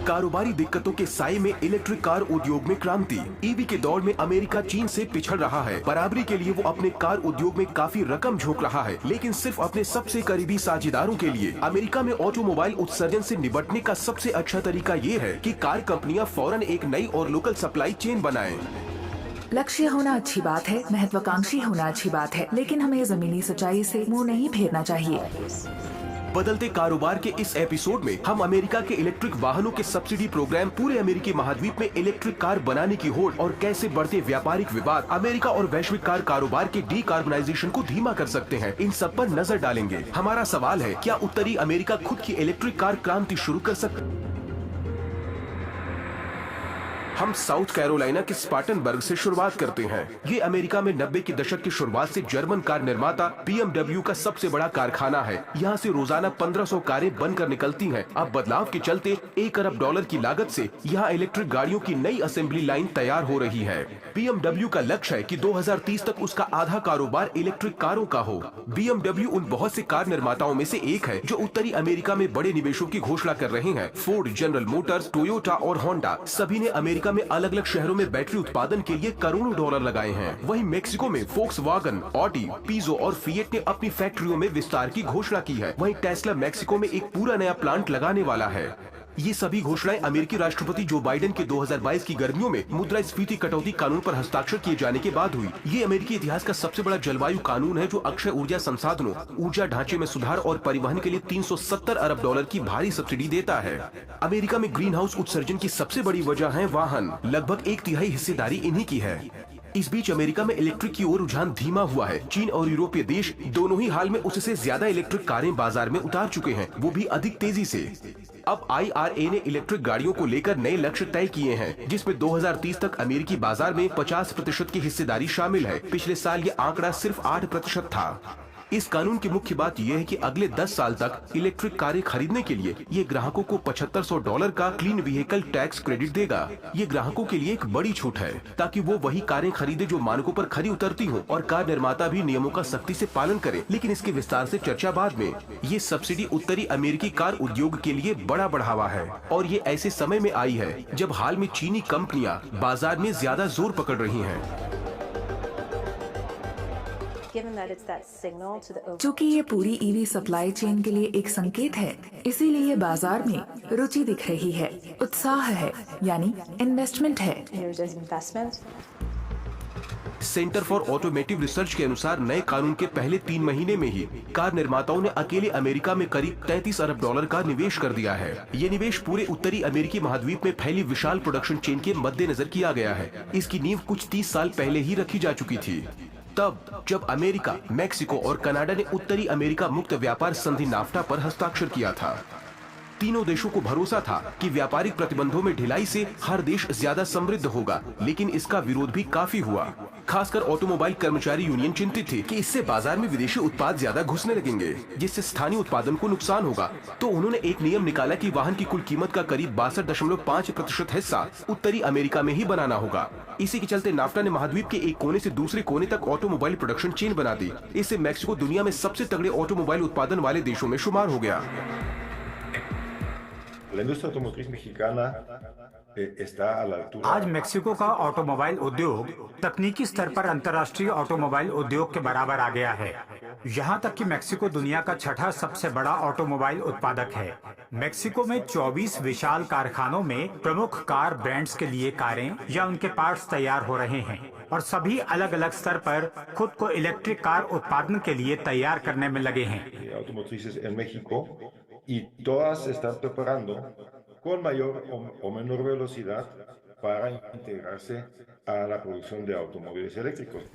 कारोबारी दिक्कतों के साए में इलेक्ट्रिक कार उद्योग में क्रांति। ईवी के दौर में अमेरिका चीन से पिछड़ रहा है। बराबरी के लिए वो अपने कार उद्योग में काफी रकम झोंक रहा है, लेकिन सिर्फ अपने सबसे करीबी साझेदारों के लिए। अमेरिका में ऑटोमोबाइल उत्सर्जन से निपटने का सबसे अच्छा तरीका ये है कि कार कंपनियां फौरन एक नई और लोकल सप्लाई चेन बनाएं। लक्ष्य होना अच्छी बात है, महत्वाकांक्षी होना अच्छी बात है, लेकिन हमें जमीनी सच्चाई से मुंह नहीं फेरना चाहिए। बदलते कारोबार के इस एपिसोड में हम अमेरिका के इलेक्ट्रिक वाहनों के सब्सिडी प्रोग्राम, पूरे अमेरिकी महाद्वीप में इलेक्ट्रिक कार बनाने की होड़ और कैसे बढ़ते व्यापारिक विवाद अमेरिका और वैश्विक कार कारोबार के डीकार्बनाइजेशन को धीमा कर सकते हैं, इन सब पर नजर डालेंगे। हमारा सवाल है, क्या उत्तरी अमेरिका खुद की इलेक्ट्रिक कार क्रांति शुरू कर सकते? हम साउथ कैरोलिना के स्पार्टनबर्ग से शुरुआत करते हैं। ये अमेरिका में 90 के दशक की शुरुआत से जर्मन कार निर्माता BMW का सबसे बड़ा कारखाना है। यहाँ से रोजाना 1500 कारें बनकर निकलती हैं। अब बदलाव के चलते $1 अरब की लागत से यहाँ इलेक्ट्रिक गाड़ियों की नई असेंबली लाइन तैयार हो रही है। BMW का लक्ष्य है कि 2030 तक उसका आधा कारोबार इलेक्ट्रिक कारों का हो। BMW उन बहुत से कार निर्माताओं में से एक है जो उत्तरी अमेरिका में बड़े निवेशों की घोषणा कर रहे हैं। फोर्ड, जनरल मोटर्स, टोयोटा और होंडा सभी ने अमेरिका में अलग अलग शहरों में बैटरी उत्पादन के लिए करोड़ों डॉलर लगाए हैं। वहीं मेक्सिको में फोक्सवागन, ऑडी, पिज़ो और फिएट ने अपनी फैक्ट्रियों में विस्तार की घोषणा की है। वहीं टेस्ला मेक्सिको में एक पूरा नया प्लांट लगाने वाला है। ये सभी घोषणाएं अमेरिकी राष्ट्रपति जो बाइडेन के 2022 की गर्मियों में मुद्रास्फीति कटौती कानून पर हस्ताक्षर किए जाने के बाद हुई। ये अमेरिकी इतिहास का सबसे बड़ा जलवायु कानून है जो अक्षय ऊर्जा संसाधनों, ऊर्जा ढांचे में सुधार और परिवहन के लिए $370 अरब की भारी सब्सिडी देता है। अमेरिका में ग्रीन हाउस उत्सर्जन की सबसे बड़ी वजह है वाहन। लगभग 1/3 हिस्सेदारी इन्हीं की है। इस बीच अमेरिका में इलेक्ट्रिक की ओर रुझान धीमा हुआ है। चीन और यूरोपीय देश दोनों ही हाल में उससे ज्यादा इलेक्ट्रिक कारें बाजार में उतार चुके हैं, वो भी अधिक तेजी से। अब IRA ने इलेक्ट्रिक गाड़ियों को लेकर नए लक्ष्य तय किए हैं, जिसमें 2030 तक अमेरिकी बाजार में 50% की हिस्सेदारी शामिल है। पिछले साल ये आंकड़ा सिर्फ 8% था। इस कानून की मुख्य बात यह है कि अगले 10 साल तक इलेक्ट्रिक कारें खरीदने के लिए ये ग्राहकों को $7500 का क्लीन व्हीकल टैक्स क्रेडिट देगा। ये ग्राहकों के लिए एक बड़ी छूट है, ताकि वो वही कारें खरीदे जो मानकों पर खरी उतरती हों और कार निर्माता भी नियमों का सख्ती से पालन करे। लेकिन इसके विस्तार से चर्चा बाद में। ये सब्सिडी उत्तरी अमेरिकी कार उद्योग के लिए बड़ा बढ़ावा है और ये ऐसे समय में आई है जब हाल में चीनी कंपनियां बाजार में ज्यादा जोर पकड़ रही हैं। चूँकि ये पूरी ईवी सप्लाई चेन के लिए एक संकेत है, इसीलिए बाजार में रुचि दिख रही है, उत्साह है, यानी इन्वेस्टमेंट है। सेंटर फॉर ऑटोमेटिव रिसर्च के अनुसार नए कानून के पहले 3 महीने में ही कार निर्माताओं ने अकेले अमेरिका में करीब $33 अरब का निवेश कर दिया है। ये निवेश पूरे उत्तरी अमेरिकी महाद्वीप में फैली विशाल प्रोडक्शन चेन के मद्देनजर किया गया है। इसकी नींव कुछ 30 साल पहले ही रखी जा चुकी थी, तब जब अमेरिका, मैक्सिको और कनाडा ने उत्तरी अमेरिका मुक्त व्यापार संधि नाफ्टा पर हस्ताक्षर किया था। तीनों देशों को भरोसा था कि व्यापारिक प्रतिबंधों में ढिलाई से हर देश ज्यादा समृद्ध होगा, लेकिन इसका विरोध भी काफी हुआ। खासकर ऑटोमोबाइल कर्मचारी यूनियन चिंतित थी कि इससे बाजार में विदेशी उत्पाद ज्यादा घुसने लगेंगे, जिससे स्थानीय उत्पादन को नुकसान होगा। तो उन्होंने एक नियम निकाला कि वाहन की कुल कीमत का करीब 62.5% हिस्सा उत्तरी अमेरिका में ही बनाना होगा। इसी के चलते नाफ्टा ने महाद्वीप के एक कोने से दूसरे कोने तक ऑटोमोबाइल प्रोडक्शन चेन बना दी। इससे मैक्सिको दुनिया में सबसे तगड़े ऑटोमोबाइल उत्पादन वाले देशों में शुमार हो गया। आज मेक्सिको का ऑटोमोबाइल उद्योग तकनीकी स्तर पर अंतर्राष्ट्रीय ऑटोमोबाइल उद्योग के बराबर आ गया है। यहाँ तक कि मेक्सिको दुनिया का 6ठा सबसे बड़ा ऑटोमोबाइल उत्पादक है। मेक्सिको में 24 विशाल कारखानों में प्रमुख कार ब्रांड्स के लिए कारें या उनके पार्ट्स तैयार हो रहे हैं और सभी अलग अलग स्तर पर खुद को इलेक्ट्रिक कार उत्पादन के लिए तैयार करने में लगे हैं। Y todas se están preparando con mayor o menor velocidad para integrarse a la producción de automóviles eléctricos.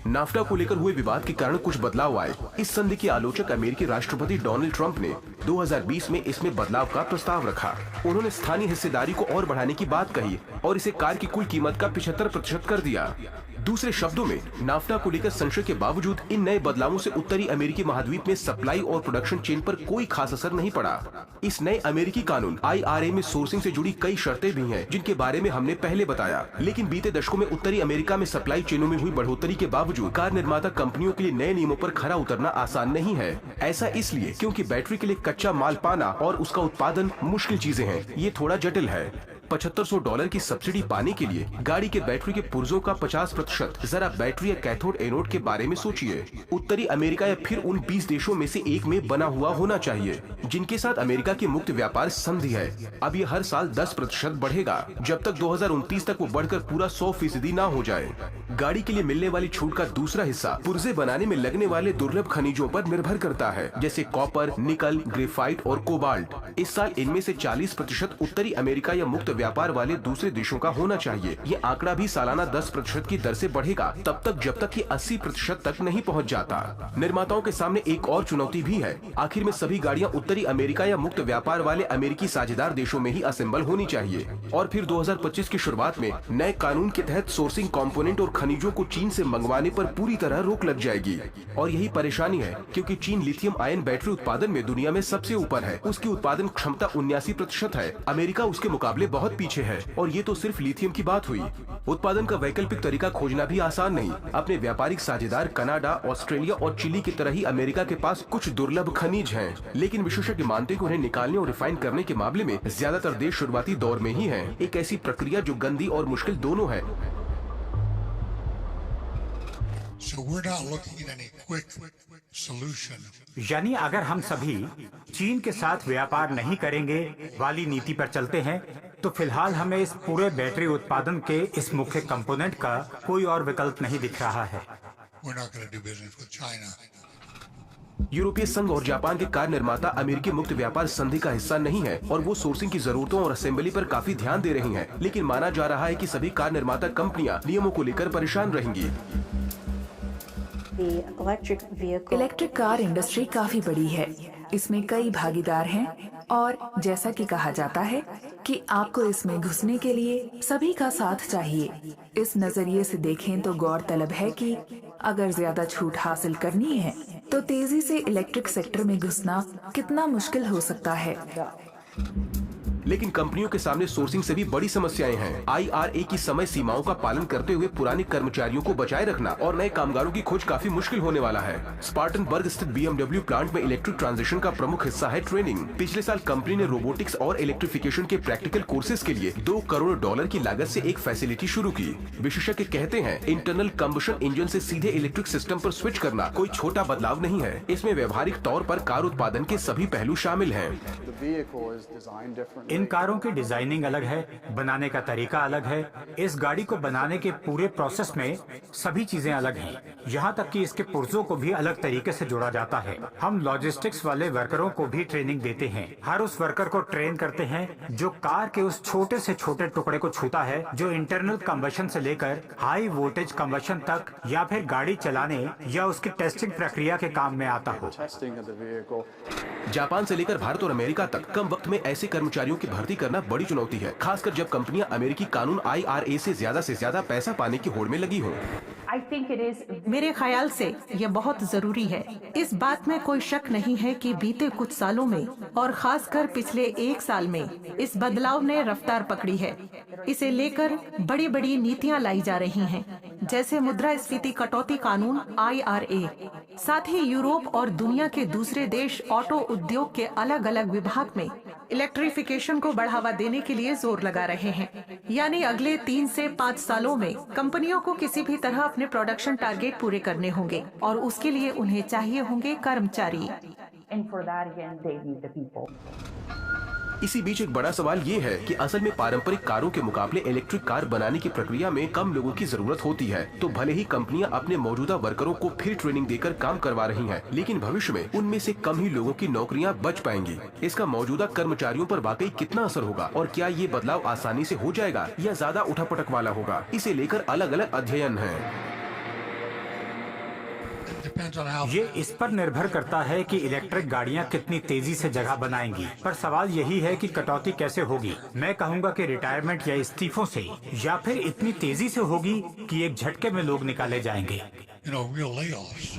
NAFTA को लेकर हुए विवाद के कारण कुछ बदलाव आए। इस संधि के आलोचक अमेरिकी राष्ट्रपति डोनाल्ड ट्रंप ने 2020 में इसमें बदलाव का प्रस्ताव रखा। उन्होंने स्थानीय हिस्सेदारी को और बढ़ाने की बात कही और इसे कार की कुल कीमत का 75% कर दिया। दूसरे शब्दों में नाफ्टा को लेकर संशय के बावजूद इन नए बदलावों से उत्तरी अमेरिकी महाद्वीप में सप्लाई और प्रोडक्शन चेन पर कोई खास असर नहीं पड़ा। इस नए अमेरिकी कानून IRA में सोर्सिंग से जुड़ी कई शर्तें भी हैं, जिनके बारे में हमने पहले बताया। लेकिन बीते दशकों में उत्तरी अमेरिका में सप्लाई चेनों में हुई बढ़ोतरी के बावजूद कार निर्माता कंपनियों के लिए नए नियमों पर खरा उतरना आसान नहीं है। ऐसा इसलिए क्योंकि बैटरी के लिए कच्चा माल पाना और उसका उत्पादन मुश्किल चीजें हैं। ये थोड़ा जटिल है। $7500 की सब्सिडी पाने के लिए गाड़ी के बैटरी के पुर्जों का 50%। जरा बैटरी या कैथोड एनोड के बारे में सोचिए। उत्तरी अमेरिका या फिर उन 20 देशों में से एक में बना हुआ होना चाहिए जिनके साथ अमेरिका की मुक्त व्यापार संधि है। अब ये हर साल 10% बढ़ेगा, जब तक 2029 तक वो बढ़कर पूरा 100% ना हो जाए। गाड़ी के लिए मिलने वाली छूट का दूसरा हिस्सा पुर्जे बनाने में लगने वाले दुर्लभ खनिजों पर निर्भर करता है, जैसे कॉपर, निकल, ग्रेफाइट और कोबाल्ट। इस साल इनमें से 40% उत्तरी अमेरिका या मुक्त व्यापार वाले दूसरे देशों का होना चाहिए। ये आंकड़ा भी सालाना 10% की दर से बढ़ेगा, तब तक जब तक ये 80% तक नहीं पहुंच जाता। निर्माताओं के सामने एक और चुनौती भी है। आखिर में सभी गाड़ियां उत्तरी अमेरिका या मुक्त व्यापार वाले अमेरिकी साझेदार देशों में ही असेंबल होनी चाहिए। और फिर 2025 की शुरुआत में नए कानून के तहत सोर्सिंग कंपोनेंट और खनिजों को चीन से मंगवाने पर पूरी तरह रोक लग जाएगी। और यही परेशानी है, क्योंकि चीन लिथियम आयन बैटरी उत्पादन में दुनिया में सबसे ऊपर है। उसकी उत्पादन क्षमता 79% है। अमेरिका उसके मुकाबले बहुत पीछे है। और ये तो सिर्फ लिथियम की बात हुई। उत्पादन का वैकल्पिक तरीका खोजना भी आसान नहीं। अपने व्यापारिक साझेदार कनाडा, ऑस्ट्रेलिया और चिली की तरह ही अमेरिका के पास कुछ दुर्लभ खनिज हैं, लेकिन विशेषज्ञ मानते हैं कि उन्हें निकालने और रिफाइन करने के मामले में ज्यादातर देश शुरुआती दौर में ही हैं। एक ऐसी प्रक्रिया जो गंदी और मुश्किल दोनों है। So we're not looking at any quick solution. यानी अगर हम सभी चीन के साथ व्यापार नहीं करेंगे वाली नीति पर चलते हैं, तो फिलहाल हमें इस पूरे बैटरी उत्पादन के इस मुख्य कंपोनेंट का कोई और विकल्प नहीं दिख रहा है। We're not going to do business with China. यूरोपीय संघ और जापान के कार निर्माता अमेरिकी मुक्त व्यापार संधि का हिस्सा नहीं है और वो सोर्सिंग की जरूरतों और असेंबली पर काफी ध्यान दे रही हैं। लेकिन माना जा रहा है कि सभी कार निर्माता कंपनियां नियमों को लेकर परेशान रहेंगी। इलेक्ट्रिक कार इंडस्ट्री काफी बड़ी है। इसमें कई भागीदार हैं और जैसा कि कहा जाता है कि आपको इसमें घुसने के लिए सभी का साथ चाहिए। इस नजरिए से देखें तो गौरतलब है कि अगर ज्यादा छूट हासिल करनी है तो तेजी से इलेक्ट्रिक सेक्टर में घुसना कितना मुश्किल हो सकता है। लेकिन कंपनियों के सामने सोर्सिंग से भी बड़ी समस्याएं हैं। IRA की समय सीमाओं का पालन करते हुए पुराने कर्मचारियों को बचाए रखना और नए कामगारों की खोज काफी मुश्किल होने वाला है। स्पार्टनबर्ग स्थित BMW प्लांट में इलेक्ट्रिक ट्रांजिशन का प्रमुख हिस्सा है ट्रेनिंग। पिछले साल कंपनी ने रोबोटिक्स और इलेक्ट्रिफिकेशन के प्रैक्टिकल कोर्सेज के लिए $2 करोड़ की लागत से एक फैसिलिटी शुरू की। विशेषज्ञ कहते हैं इंटरनल कंबशन इंजन से सीधे इलेक्ट्रिक सिस्टम पर स्विच करना कोई छोटा बदलाव नहीं है। इसमें व्यवहारिक तौर पर कार उत्पादन के सभी पहलू शामिल हैं। इन कारों की डिजाइनिंग अलग है, बनाने का तरीका अलग है। इस गाड़ी को बनाने के पूरे प्रोसेस में सभी चीजें अलग हैं। यहाँ तक कि इसके पुर्जों को भी अलग तरीके से जोड़ा जाता है। हम लॉजिस्टिक्स वाले वर्करों को भी ट्रेनिंग देते हैं। हर उस वर्कर को ट्रेन करते हैं जो कार के उस छोटे से छोटे टुकड़े को छूता है जो इंटरनल कंबशन से लेकर हाई वोल्टेज कंबशन तक या फिर गाड़ी चलाने या उसकी टेस्टिंग प्रक्रिया के काम में आता हो। जापान से लेकर भारत और अमेरिका तक कम वक्त में ऐसे कर्मचारियों की भर्ती करना बड़ी चुनौती है, खासकर जब कंपनियां अमेरिकी कानून IRA से ज्यादा पैसा पाने की होड़ में लगी हों। मेरे ख्याल से यह बहुत जरूरी है। इस बात में कोई शक नहीं है कि बीते कुछ सालों में और खासकर पिछले 1 साल में इस बदलाव ने रफ्तार पकड़ी है। इसे लेकर बड़ी बड़ी नीतियां लाई जा रही हैं, जैसे मुद्रास्फीति कटौती कानून IRA। साथ ही यूरोप और दुनिया के दूसरे देश ऑटो उद्योग के अलग अलग विभाग में इलेक्ट्रिफिकेशन को बढ़ावा देने के लिए जोर लगा रहे हैं। यानी अगले 3 से 5 सालों में कंपनियों को किसी भी तरह अपने प्रोडक्शन टारगेट पूरे करने होंगे और उसके लिए उन्हें चाहिए होंगे कर्मचारी। इसी बीच एक बड़ा सवाल ये है कि असल में पारंपरिक कारों के मुकाबले इलेक्ट्रिक कार बनाने की प्रक्रिया में कम लोगों की जरूरत होती है। तो भले ही कंपनियां अपने मौजूदा वर्करों को फिर ट्रेनिंग देकर काम करवा रही हैं, लेकिन भविष्य में उनमें से कम ही लोगों की नौकरियां बच पाएंगी। इसका मौजूदा कर्मचारियों पर वाकई कितना असर होगा और क्या ये बदलाव आसानी से हो जाएगा या ज्यादा उठापटक वाला होगा, इसे लेकर अलग अलग अध्ययन है। depends on how. ये इस पर निर्भर करता है कि इलेक्ट्रिक गाड़ियां कितनी तेजी से जगह बनाएंगी, पर सवाल यही है कि कटौती कैसे होगी। मैं कहूंगा कि रिटायरमेंट या इस्तीफों से, या फिर इतनी तेजी से होगी कि एक झटके में लोग निकाले जाएंगे। Real layoffs.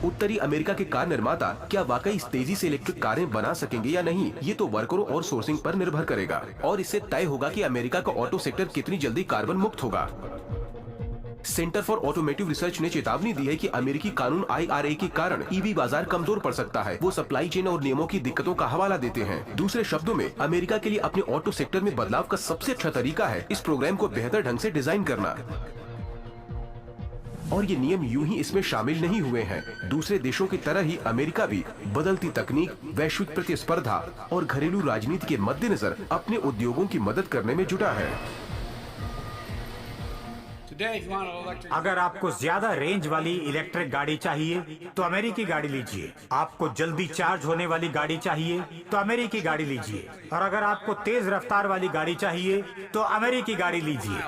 उत्तरी अमेरिका के कार निर्माता क्या वाकई इस तेजी से इलेक्ट्रिक कारें बना सकेंगे या नहीं, ये तो वर्करों और सोर्सिंग पर निर्भर करेगा, और इससे तय होगा कि अमेरिका का ऑटो सेक्टर कितनी जल्दी कार्बन मुक्त होगा। सेंटर फॉर ऑटोमेटिव रिसर्च ने चेतावनी दी है कि अमेरिकी कानून IRA के कारण ईवी बाजार कमजोर पड़ सकता है। वो सप्लाई चेन और नियमों की दिक्कतों का हवाला देते हैं। दूसरे शब्दों में, अमेरिका के लिए अपने ऑटो सेक्टर में बदलाव का सबसे अच्छा तरीका है इस प्रोग्राम को बेहतर ढंग से डिजाइन करना। और ये नियम यूं ही इसमें शामिल नहीं हुए हैं। दूसरे देशों की तरह ही अमेरिका भी बदलती तकनीक, वैश्विक प्रतिस्पर्धा और घरेलू राजनीति के मद्देनजर अपने उद्योगों की मदद करने में जुटा है। अगर आपको ज्यादा रेंज वाली इलेक्ट्रिक गाड़ी चाहिए तो अमेरिकी गाड़ी लीजिए। आपको जल्दी चार्ज होने वाली गाड़ी चाहिए तो अमेरिकी गाड़ी लीजिए। और अगर आपको तेज रफ्तार वाली गाड़ी चाहिए तो अमेरिकी गाड़ी लीजिए।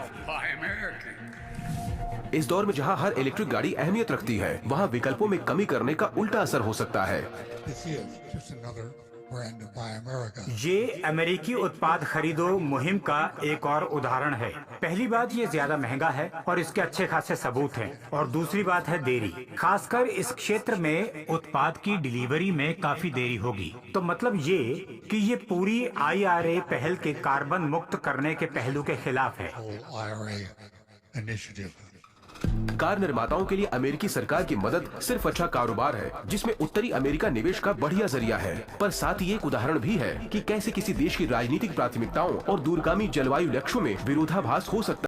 इस दौर में जहां हर इलेक्ट्रिक गाड़ी अहमियत रखती है, वहां विकल्पों में कमी करने का उल्टा असर हो सकता है। This is just another brand of Buy America. ये अमेरिकी उत्पाद खरीदो मुहिम का एक और उदाहरण है। पहली बात, ये ज्यादा महंगा है और इसके अच्छे खासे सबूत हैं। और दूसरी बात है देरी, खासकर इस क्षेत्र में उत्पाद की डिलीवरी में काफी देरी होगी। तो मतलब ये कि ये पूरी IRA पहल के कार्बन मुक्त करने के पहलू के खिलाफ है। Whole IRA initiative. कार निर्माताओं के लिए अमेरिकी सरकार की मदद सिर्फ अच्छा कारोबार है, जिसमें उत्तरी अमेरिका निवेश का बढ़िया जरिया है, पर साथ ही एक उदाहरण भी है कि कैसे किसी देश की राजनीतिक प्राथमिकताओं और दूरगामी जलवायु लक्ष्यों में विरोधाभास हो सकता है।